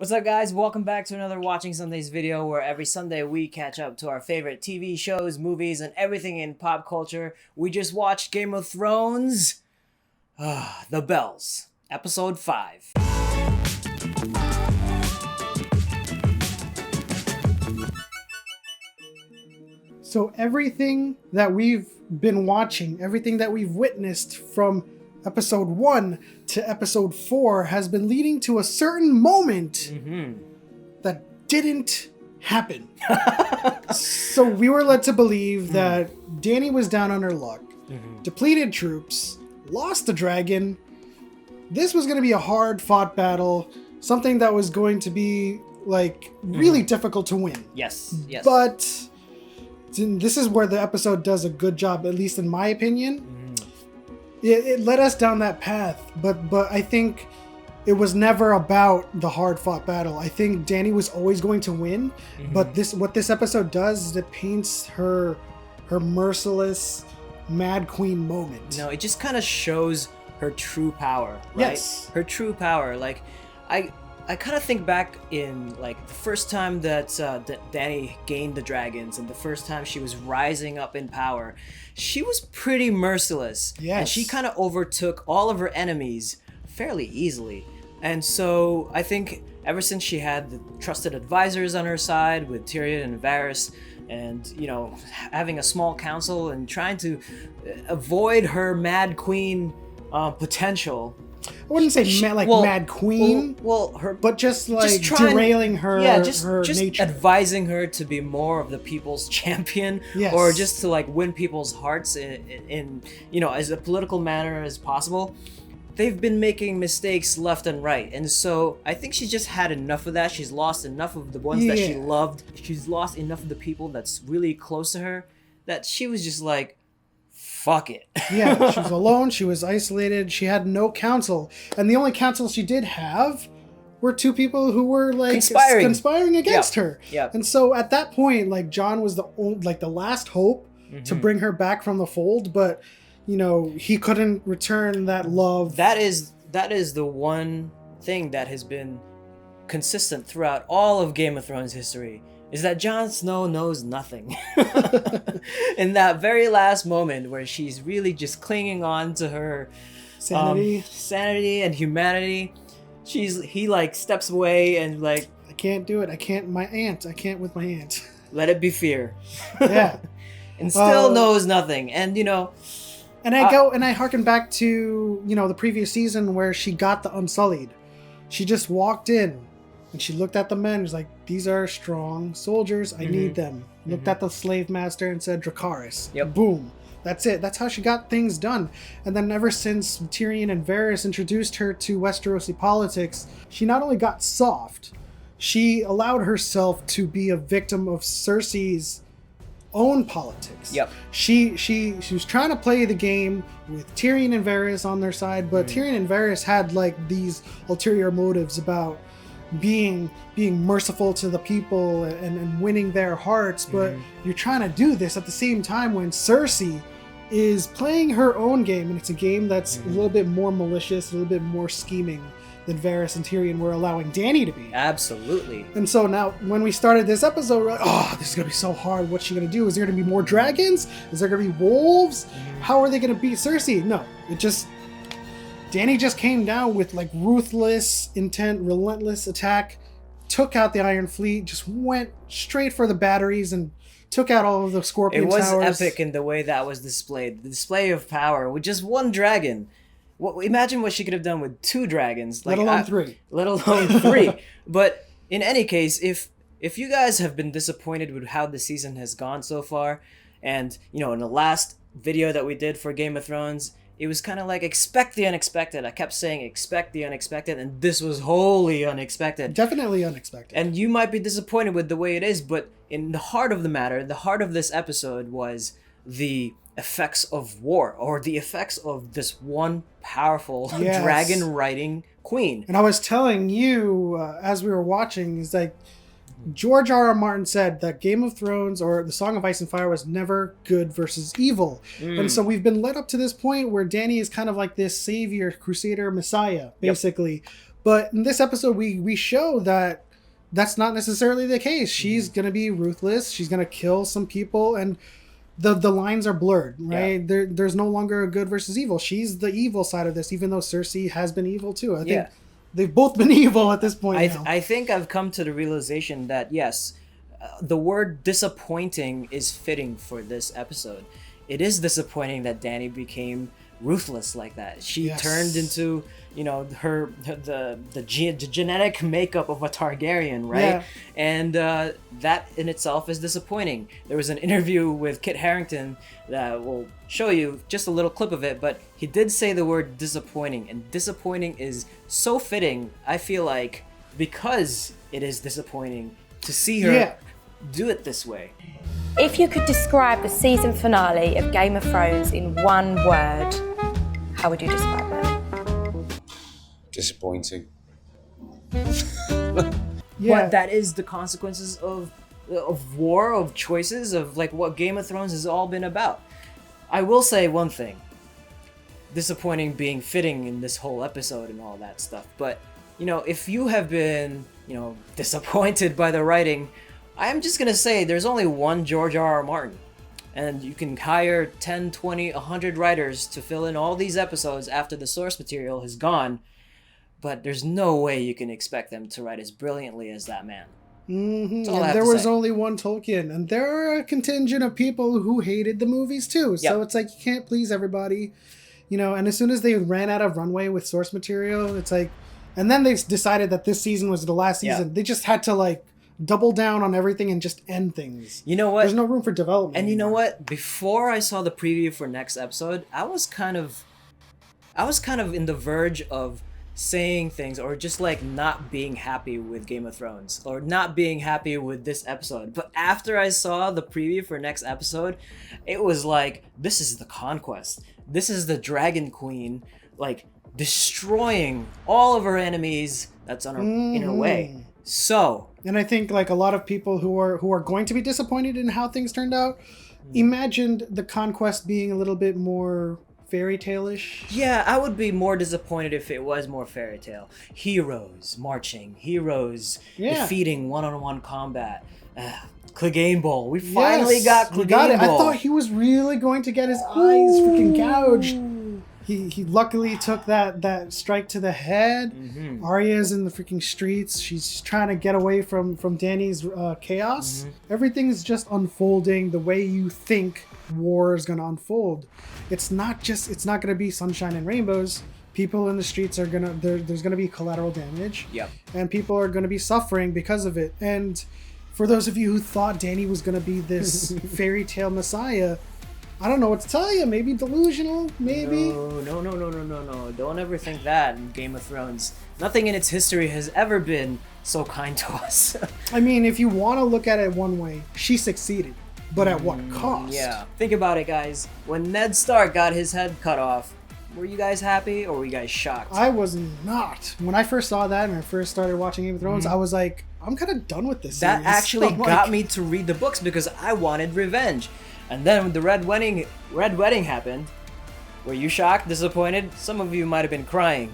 What's up, guys? Welcome back to another Watching Sundays video where every Sunday we catch up to our favorite TV shows, movies, and everything in pop culture. We just watched Game of Thrones, The Bells, Episode 5. So everything that we've been watching, everything that we've witnessed from episode 1 to episode 4 has been leading to a certain moment that didn't happen. So we were led to believe that Dany was down on her luck, depleted troops, lost the dragon. This was going to be a hard fought battle, something that was going to be like really difficult to win. Yes. But this is where the episode does a good job, at least in my opinion. It led us down that path, but I think it was never about the hard-fought battle. I think Dany was always going to win, but what this episode does is it paints her merciless Mad Queen moment. No, it just kind of shows her true power, right? Yes. Her true power. Like, I kind of think back in like the first time that Dany gained the dragons and the first time she was rising up in power, she was pretty merciless. Yes. And she kind of overtook all of her enemies fairly easily. And so I think ever since she had the trusted advisors on her side with Tyrion and Varys, and, you know, having a small council and trying to avoid her Mad Queen potential. I wouldn't say Mad Queen, but just like derailing her, her just nature. Advising her to be more of the people's champion, Yes. or just to like win people's hearts in you know, as a political manner as possible. They've been making mistakes left and right, and so I think she's just had enough of that. She's lost enough of the ones that she loved. She's lost enough of the people that's really close to her that she was just like, fuck it. Yeah, she was alone, she was isolated, she had no counsel. And the only counsel she did have were two people who were like conspiring against her. Yeah. And so at that point, like Jon was the last hope to bring her back from the fold, but you know, he couldn't return that love. That is the one thing that has been consistent throughout all of Game of Thrones history. Is that Jon Snow knows nothing. In that very last moment where she's really just clinging on to her sanity and humanity, he like steps away and like, I can't do it. I can't with my aunt. Let it be fear. Yeah. And still knows nothing. And you know, and I harken back to, you know, the previous season where she got the Unsullied. She just walked in and she looked at the men. She's like, these are strong soldiers. I need them. Looked at the slave master and said, Dracarys. Yep. Boom. That's it. That's how she got things done. And then ever since Tyrion and Varys introduced her to Westerosi politics, she not only got soft, she allowed herself to be a victim of Cersei's own politics. Yep. She was trying to play the game with Tyrion and Varys on their side, but Tyrion and Varys had like these ulterior motives about being merciful to the people and winning their hearts, but you're trying to do this at the same time when Cersei is playing her own game, and it's a game that's a little bit more malicious, a little bit more scheming than Varys and Tyrion were allowing Dany to be. Absolutely. And so now when we started this episode, we're like, oh, this is gonna be so hard. What's she gonna do? Is there gonna be more dragons? Is there gonna be wolves? How are they gonna beat Cersei? No, Dany just came down with like ruthless intent, relentless attack, took out the Iron Fleet, just went straight for the batteries and took out all of the Scorpion Towers. It was epic in the way that was displayed. The display of power with just one dragon. Imagine what she could have done with 2 dragons. Let alone 3. Let alone 3. But in any case, if you guys have been disappointed with how the season has gone so far, and you know, in the last video that we did for Game of Thrones, it was kind of like, expect the unexpected. I kept saying expect the unexpected, and this was wholly unexpected. Definitely unexpected. And you might be disappointed with the way it is, but in the heart of the matter, the heart of this episode was the effects of war, or the effects of this one powerful dragon riding queen. And I was telling you as we were watching, is like George R.R. Martin said that Game of Thrones or The Song of Ice and Fire was never good versus evil. And so we've been led up to this point where Dany is kind of like this savior, crusader, messiah, basically. But in this episode, we show that that's not necessarily the case. She's going to be ruthless. She's going to kill some people, and the lines are blurred, right? Yeah. There's no longer a good versus evil. She's the evil side of this, even though Cersei has been evil too. I think they've both been evil at this point. I think I've come to the realization that yes, the word disappointing is fitting for this episode. It is disappointing that Dany became ruthless like that. She turned into, you know, the genetic makeup of a Targaryen, right? Yeah. And that in itself is disappointing. There was an interview with Kit Harington that will show you just a little clip of it, but he did say the word disappointing, and disappointing is so fitting, I feel like, because it is disappointing to see her do it this way. If you could describe the season finale of Game of Thrones in one word, how would you describe it? Disappointing. But that is the consequences of war, of choices, of like what Game of Thrones has all been about. I will say one thing. Disappointing being fitting in this whole episode and all that stuff. But, you know, if you have been, you know, disappointed by the writing, I'm just gonna say there's only one George R.R. Martin. And you can hire 10, 20, 100 writers to fill in all these episodes after the source material is gone. But there's no way you can expect them to write as brilliantly as that man. Mm-hmm. And there was only one Tolkien. And there are a contingent of people who hated the movies too. So it's like you can't please everybody. You know, and as soon as they ran out of runway with source material, it's like... And then they decided that this season was the last season. Yeah. They just had to like double down on everything and just end things. You know what? There's no room for development And anymore. You know what? Before I saw the preview for next episode, I was kind of in the verge of saying things or just like not being happy with Game of Thrones or not being happy with this episode. But after I saw the preview for next episode, it was like, this is the conquest. This is the Dragon Queen, like destroying all of her enemies that's on her in her way. So, and I think like a lot of people who are going to be disappointed in how things turned out imagined the conquest being a little bit more fairy tale-ish. Yeah, I would be more disappointed if it was more fairy tale. Heroes marching, heroes defeating one-on-one combat. Clegane Bowl. We finally got Clegane Bowl. I thought he was really going to get his eyes freaking gouged. He luckily took that strike to the head. Mm-hmm. Arya's in the freaking streets. She's trying to get away from Dany's chaos. Mm-hmm. Everything's just unfolding the way you think war is going to unfold. It's not going to be sunshine and rainbows. People in the streets are there's going to be collateral damage. Yep. And people are going to be suffering because of it. And for those of you who thought Dany was going to be this fairy tale messiah, I don't know what to tell you. Maybe delusional, maybe. No. Don't ever think that in Game of Thrones. Nothing in its history has ever been so kind to us. I mean, if you want to look at it one way, she succeeded. But at what cost? Yeah. Think about it, guys. When Ned Stark got his head cut off, were you guys happy or were you guys shocked? I was not. When I first saw that and I first started watching Game of Thrones, I was like, I'm kind of done with this That series. actually got me to read the books because I wanted revenge. And then when the Red Wedding happened, were you shocked, disappointed? Some of you might have been crying.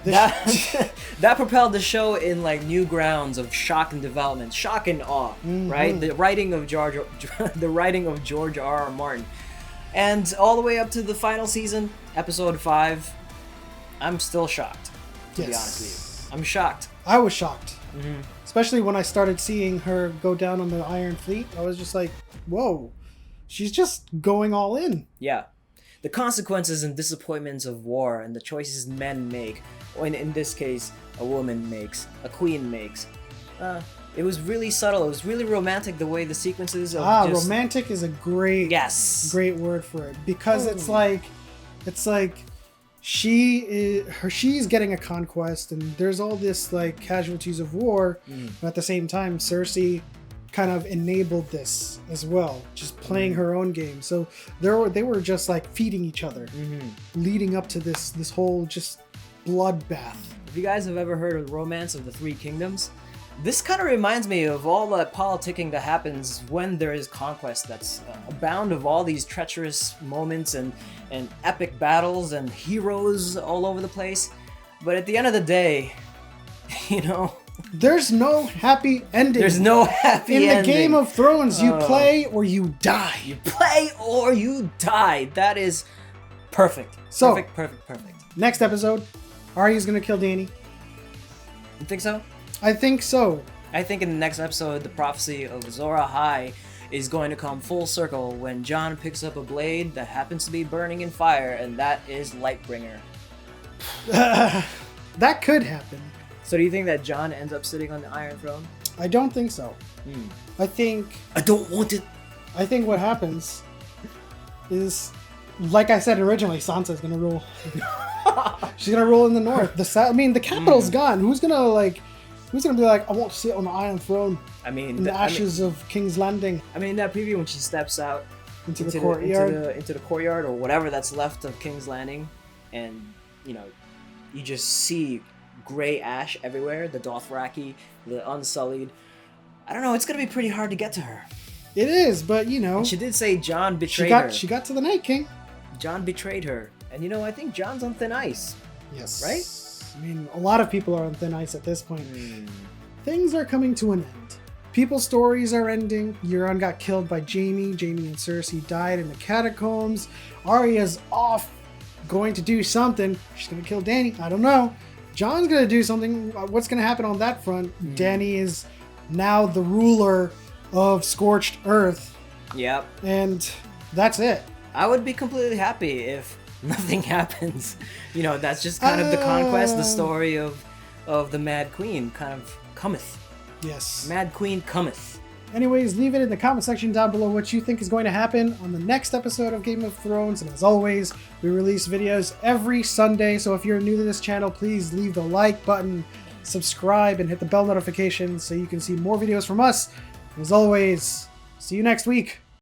That propelled the show in like new grounds of shock and development, shock and awe, right? The writing of George R.R. Martin, and all the way up to the final season, episode 5. I'm still shocked. To be honest with you, I'm shocked. I was shocked, especially when I started seeing her go down on the Iron Fleet. I was just like, whoa, she's just going all in. Yeah. The consequences and disappointments of war and the choices men make, or in this case, a woman makes, a queen makes. It was really subtle. It was really romantic the way the sequences of romantic is a great great word for it, because it's like she's getting a conquest and there's all this like casualties of war, but at the same time Cersei kind of enabled this as well, just playing her own game. So they were just like feeding each other, leading up to this whole just bloodbath. If you guys have ever heard of Romance of the Three Kingdoms, this kind of reminds me of all that politicking that happens when there is conquest. That's a bound of all these treacherous moments and epic battles and heroes all over the place. But at the end of the day, you know, There's no happy ending. there's no happy In the ending. Game of Thrones, you play or you die. You play or you die. That is perfect. So- Perfect. Next episode, Arya's gonna kill Dany. You think so? I think so. I think in the next episode, the prophecy of Azor Ahai is going to come full circle when Jon picks up a blade that happens to be burning in fire, and that is Lightbringer. That could happen. So do you think that Jon ends up sitting on the Iron Throne? I don't think so. I think I don't want it. what happens is, like I said originally, Sansa's gonna rule. She's gonna rule in the north. The capital's gone. Who's gonna be like, I want to sit on the Iron Throne I mean, in the ashes of King's Landing I mean, that preview when she steps out into the courtyard. into the courtyard or whatever that's left of King's Landing, and you know, you just see gray ash everywhere. The Dothraki, the Unsullied. I don't know. It's gonna be pretty hard to get to her. It is, but you know, She did say Jon she betrayed got her. she got to the Night King. Jon betrayed her, and you know, I think Jon's on thin ice. Yes. Right? I mean, a lot of people are on thin ice at this point. Things are coming to an end. People's stories are ending. Euron got killed by Jaime. Jaime and Cersei died in the catacombs. Arya's off going to do something. She's going to kill Dany. I don't know. Jon's going to do something. What's going to happen on that front? Dany is now the ruler of Scorched Earth. Yep. And that's it. I would be completely happy if nothing happens. You know, that's just kind of the conquest, the story of the Mad Queen kind of cometh. Yes. Mad Queen cometh. Anyways, leave it in the comment section down below what you think is going to happen on the next episode of Game of Thrones. And as always, we release videos every Sunday. So if you're new to this channel, please leave the like button, subscribe, and hit the bell notification so you can see more videos from us. And as always, see you next week.